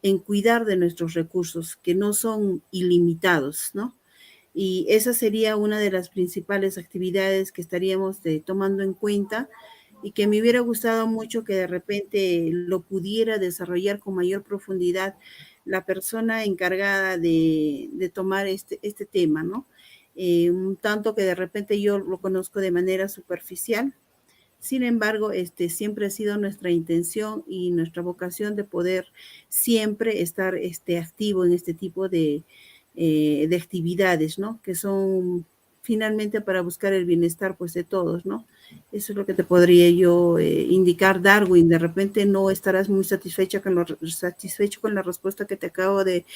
en cuidar de nuestros recursos, que no son ilimitados, ¿no? Y esa sería una de las principales actividades que estaríamos tomando en cuenta y que me hubiera gustado mucho que de repente lo pudiera desarrollar con mayor profundidad la persona encargada de tomar este tema, ¿no? Un tanto que de repente yo lo conozco de manera superficial. Sin embargo, siempre ha sido nuestra intención y nuestra vocación de poder siempre estar activo en este tipo de actividades, ¿no? Que son finalmente para buscar el bienestar pues de todos, ¿no? Eso es lo que te podría yo indicar, Darwin. De repente no estarás muy satisfecho con la respuesta que te acabo de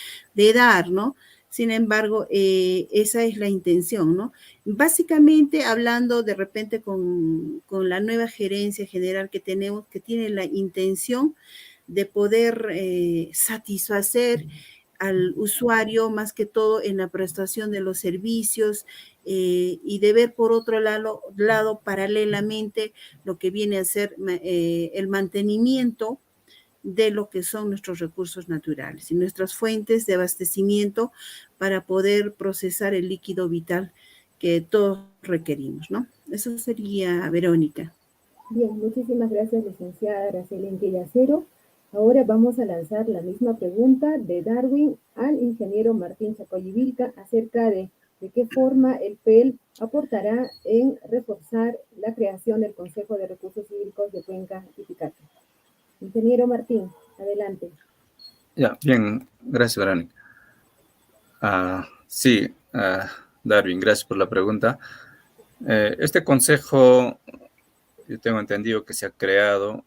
dar, ¿no? Sin embargo, esa es la intención, ¿no? Básicamente hablando de repente con la nueva gerencia general que tenemos, que tiene la intención de poder satisfacer al usuario más que todo en la prestación de los servicios y de ver por otro lado paralelamente lo que viene a ser el mantenimiento de lo que son nuestros recursos naturales y nuestras fuentes de abastecimiento para poder procesar el líquido vital que todos requerimos, ¿no? Eso sería, Verónica.
Bien, muchísimas gracias, licenciada Araceli Enquillacero. Ahora vamos a lanzar la misma pregunta de Darwin al ingeniero Martín Chacoyivilca acerca de qué forma el PEL aportará en reforzar la creación del Consejo de Recursos Hídricos de Cuenca y Picata. Ingeniero Martín, adelante.
Ya, bien, gracias, Verónica. Sí, Darwin, gracias por la pregunta. Este consejo, yo tengo entendido que se ha creado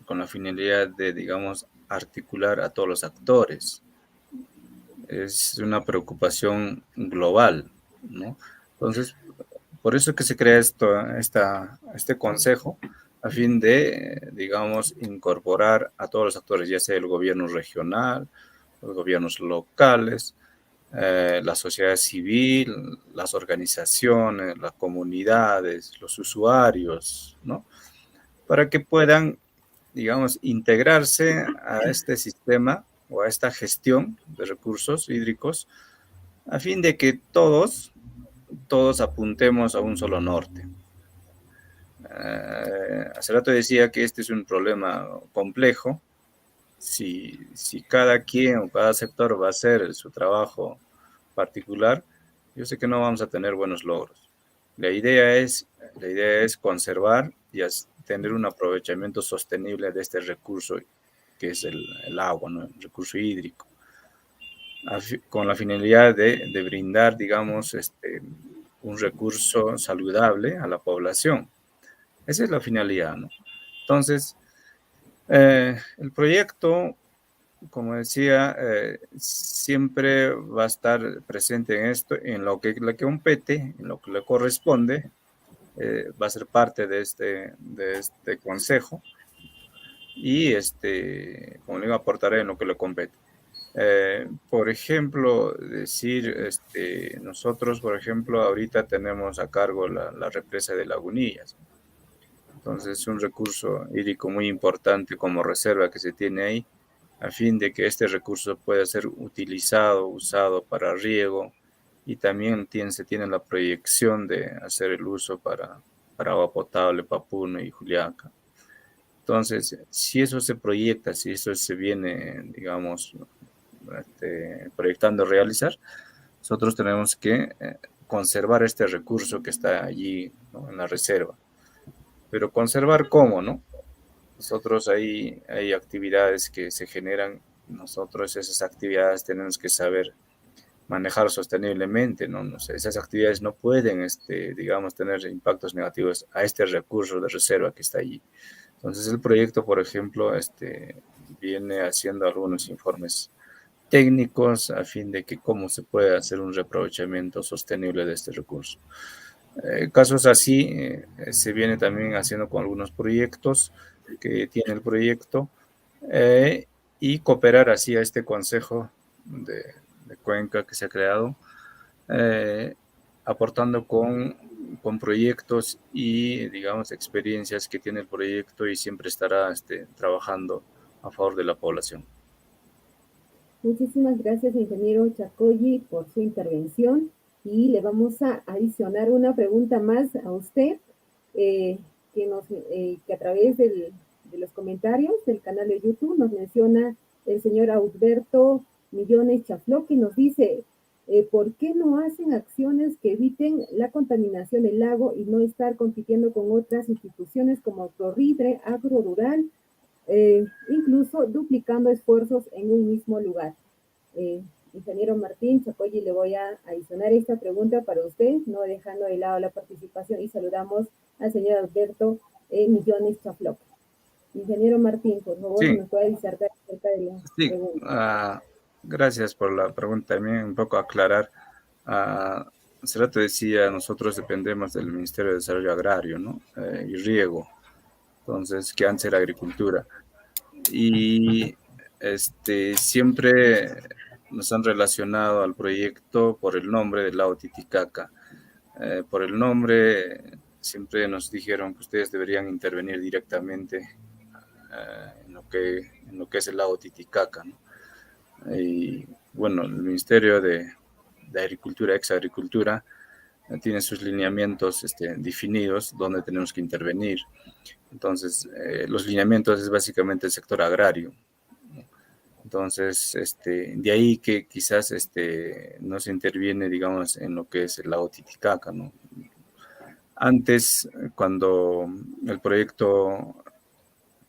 con la finalidad de, digamos, articular a todos los actores. Es una preocupación global, ¿no? Entonces, por eso es que se crea este consejo, a fin de, digamos, incorporar a todos los actores, ya sea el gobierno regional, los gobiernos locales, la sociedad civil, las organizaciones, las comunidades, los usuarios, ¿no? Para que puedan, digamos, integrarse a este sistema o a esta gestión de recursos hídricos, a fin de que todos apuntemos a un solo norte. Hace rato decía que este es un problema complejo. Si cada quien o cada sector va a hacer su trabajo particular, yo sé que no vamos a tener buenos logros. La idea es conservar y tener un aprovechamiento sostenible de este recurso que es el agua, ¿no? El recurso hídrico, con la finalidad de brindar, digamos, un recurso saludable a la población. Esa es la finalidad, ¿no? Entonces, el proyecto, como decía, siempre va a estar presente en esto, en lo que le compete, en lo que le corresponde, va a ser parte de este consejo y, como le digo, aportaré en lo que le compete. Por ejemplo, nosotros, por ejemplo, ahorita tenemos a cargo la represa de Lagunillas. Entonces, es un recurso hídrico muy importante como reserva que se tiene ahí, a fin de que este recurso pueda ser usado para riego, y también se tiene la proyección de hacer el uso para agua potable, Puno y Juliaca. Entonces, si eso se proyecta, si eso se viene, digamos, proyectando realizar, nosotros tenemos que conservar este recurso que está allí, ¿no?, en la reserva. Pero conservar cómo, ¿no? Nosotros hay actividades que se generan, nosotros esas actividades tenemos que saber manejar sosteniblemente, ¿no? No sé, esas actividades no pueden, digamos, tener impactos negativos a este recurso de reserva que está allí. Entonces el proyecto, por ejemplo, viene haciendo algunos informes técnicos a fin de que cómo se puede hacer un reaprovechamiento sostenible de este recurso. Casos así se viene también haciendo con algunos proyectos que tiene el proyecto y cooperar así a este consejo de Cuenca que se ha creado, aportando con proyectos y, digamos, experiencias que tiene el proyecto y siempre estará trabajando a favor de la población.
Muchísimas gracias, ingeniero Chacoyi, por su intervención. Y le vamos a adicionar una pregunta más a usted, que a través de los comentarios del canal de YouTube nos menciona el señor Alberto Millones Chafló, que nos dice, ¿por qué no hacen acciones que eviten la contaminación del lago y no estar compitiendo con otras instituciones como Prorridre, Agrorural, incluso duplicando esfuerzos en un mismo lugar? Ingeniero Martín Chacoyi, le voy a adicionar esta pregunta para usted, no dejando de lado la participación, y saludamos al señor Alberto Millones Chafló. Ingeniero Martín, por favor,
Sí,
nos puede disertar acerca de la
sí.
pregunta.
Gracias por la pregunta. También un poco aclarar. Hace rato decía, nosotros dependemos del Ministerio de Desarrollo Agrario, ¿no? Y Riego, entonces, que antes era Agricultura. Y siempre nos han relacionado al proyecto por el nombre del lago Titicaca. Por el nombre, siempre nos dijeron que ustedes deberían intervenir directamente en lo que es el lago Titicaca, ¿no? Y bueno, el Ministerio de Agricultura, ex Agricultura, tiene sus lineamientos definidos donde tenemos que intervenir. Entonces, los lineamientos es básicamente el sector agrario. Entonces, de ahí que quizás no se interviene, digamos, en lo que es el lago Titicaca, ¿no? Antes, cuando el proyecto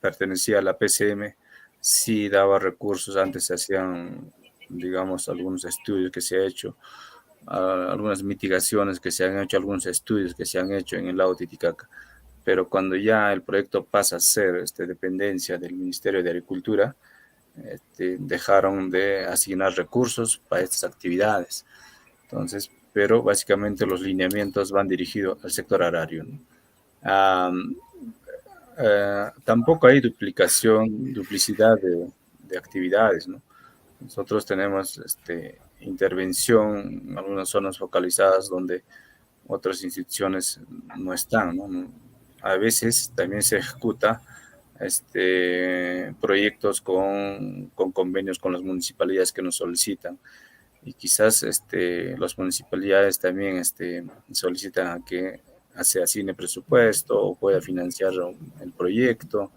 pertenecía a la PCM, sí daba recursos. Antes se hacían, digamos, algunos estudios que se ha hecho, algunas mitigaciones que se han hecho, algunos estudios que se han hecho en el lago Titicaca. Pero cuando ya el proyecto pasa a ser dependencia del Ministerio de Agricultura, dejaron de asignar recursos para estas actividades. Entonces, pero básicamente los lineamientos van dirigidos al sector agrario, ¿no? Tampoco hay duplicidad de actividades, ¿no? Nosotros tenemos intervención en algunas zonas focalizadas donde otras instituciones no están, ¿no? A veces también se ejecuta proyectos con convenios con las municipalidades que nos solicitan, y quizás las municipalidades también solicitan a que se asigne presupuesto o pueda financiar el proyecto.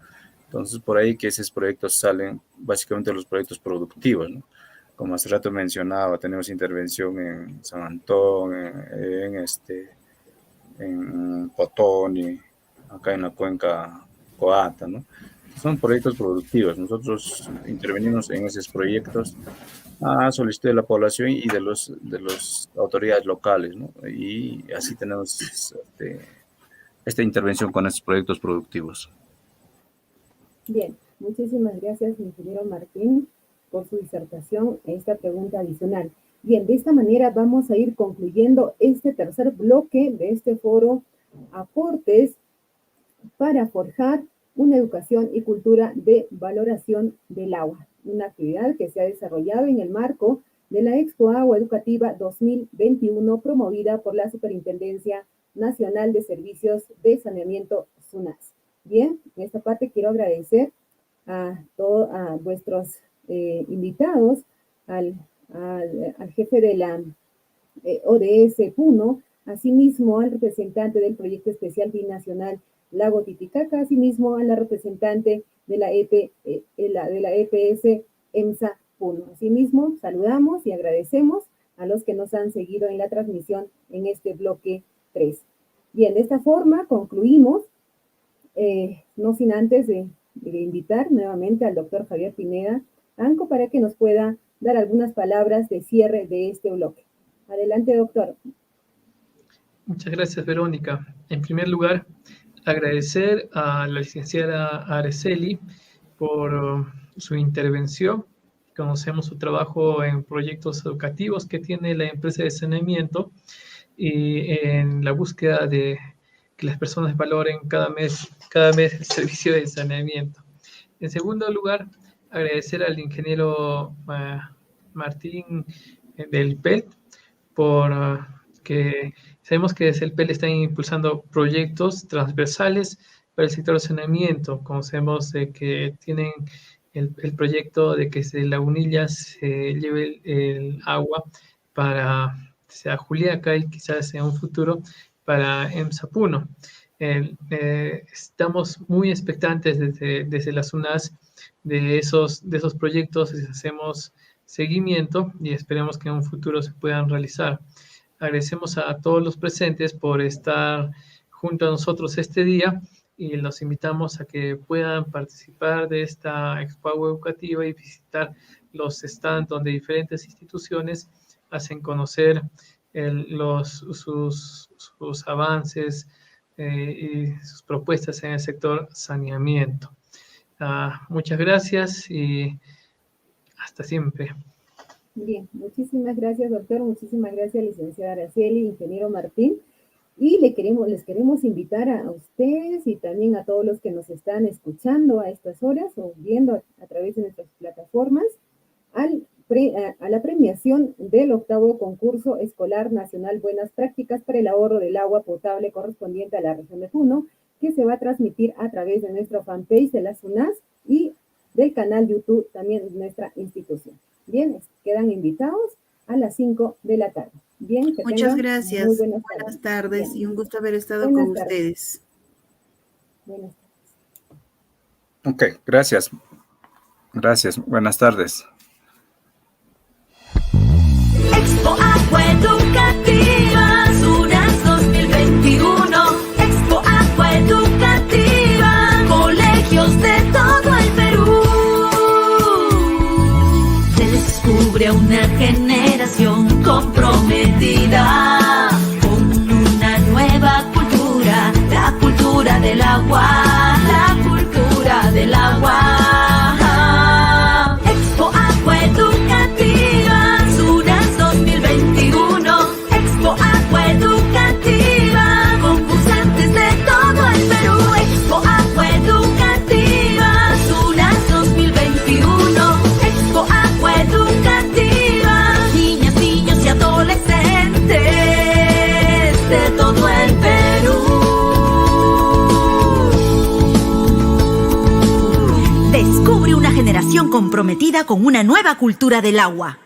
Entonces, por ahí que esos proyectos salen básicamente los proyectos productivos, ¿no? Como hace rato mencionaba, tenemos intervención en San Antón, en Potoni, acá en la cuenca Coata, ¿no? Son proyectos productivos. Nosotros intervenimos en esos proyectos a solicitud de la población y de las autoridades locales, ¿no? Y así tenemos esta intervención con estos proyectos productivos.
Bien, muchísimas gracias, ingeniero Martín, por su disertación a esta pregunta adicional. Bien, de esta manera vamos a ir concluyendo este tercer bloque de este foro, aportes para forjar una educación y cultura de valoración del agua, una actividad que se ha desarrollado en el marco de la Expo Agua Educativa 2021, promovida por la Superintendencia Nacional de Servicios de Saneamiento, SUNAS. Bien, en esta parte quiero agradecer a vuestros invitados, al jefe de la ODS Puno, asimismo al representante del Proyecto Especial Binacional Lago Titicaca, asimismo a la representante de la EPS EMSA Puno. Asimismo, saludamos y agradecemos a los que nos han seguido en la transmisión en este bloque 3. Bien, de esta forma concluimos, no sin antes de invitar nuevamente al doctor Javier Pineda Anco para que nos pueda dar algunas palabras de cierre de este bloque. Adelante, doctor.
Muchas gracias, Verónica. En primer lugar, agradecer a la licenciada Araceli por su intervención. Conocemos su trabajo en proyectos educativos que tiene la empresa de saneamiento y en la búsqueda de que las personas valoren cada mes el servicio de saneamiento. En segundo lugar, agradecer al ingeniero Martín del PEL por que sabemos que desde el PEL están impulsando proyectos transversales para el sector de saneamiento. Conocemos que tienen el proyecto de que desde Lagunilla se lleve el agua para sea Juliaca y quizás en un futuro para EMSA Puno. Estamos muy expectantes desde la SUNAS de esos proyectos, y hacemos seguimiento y esperemos que en un futuro se puedan realizar. Agradecemos a todos los presentes por estar junto a nosotros este día y los invitamos a que puedan participar de esta Expo Agua Educativa y visitar los stands donde diferentes instituciones hacen conocer sus avances y sus propuestas en el sector saneamiento. Muchas gracias y hasta siempre.
Bien, muchísimas gracias, doctor. Muchísimas gracias, licenciada Araceli, ingeniero Martín. Y les queremos invitar a ustedes y también a todos los que nos están escuchando a estas horas o viendo a través de nuestras plataformas a la premiación del 8º concurso escolar nacional Buenas Prácticas para el ahorro del agua potable correspondiente a la región de Puno, que se va a transmitir a través de nuestra fanpage de la SUNAS y del canal YouTube también de nuestra institución. Bien, quedan invitados a las 5 de la tarde. Bien,
muchas gracias. Muy buenas tardes y un gusto haber estado con ustedes.
Buenas tardes.
Ok, gracias. Gracias. Buenas tardes.
Expo Agua Educativa, SUNAS 2021. Expo Agua Educativa, colegios de todo el Perú. Se descubre una generación comprometida con una nueva cultura, la cultura del agua, la cultura del agua. Expo Agua Educativa, SUNAS 2021. Expo Agua Educativa, concursantes de todo el Perú. Expo Agua Educativa, SUNAS 2021. Expo Agua Educativa, niñas, niños y adolescentes de todo el Perú. Descubre una generación comprometida con una nueva cultura del agua.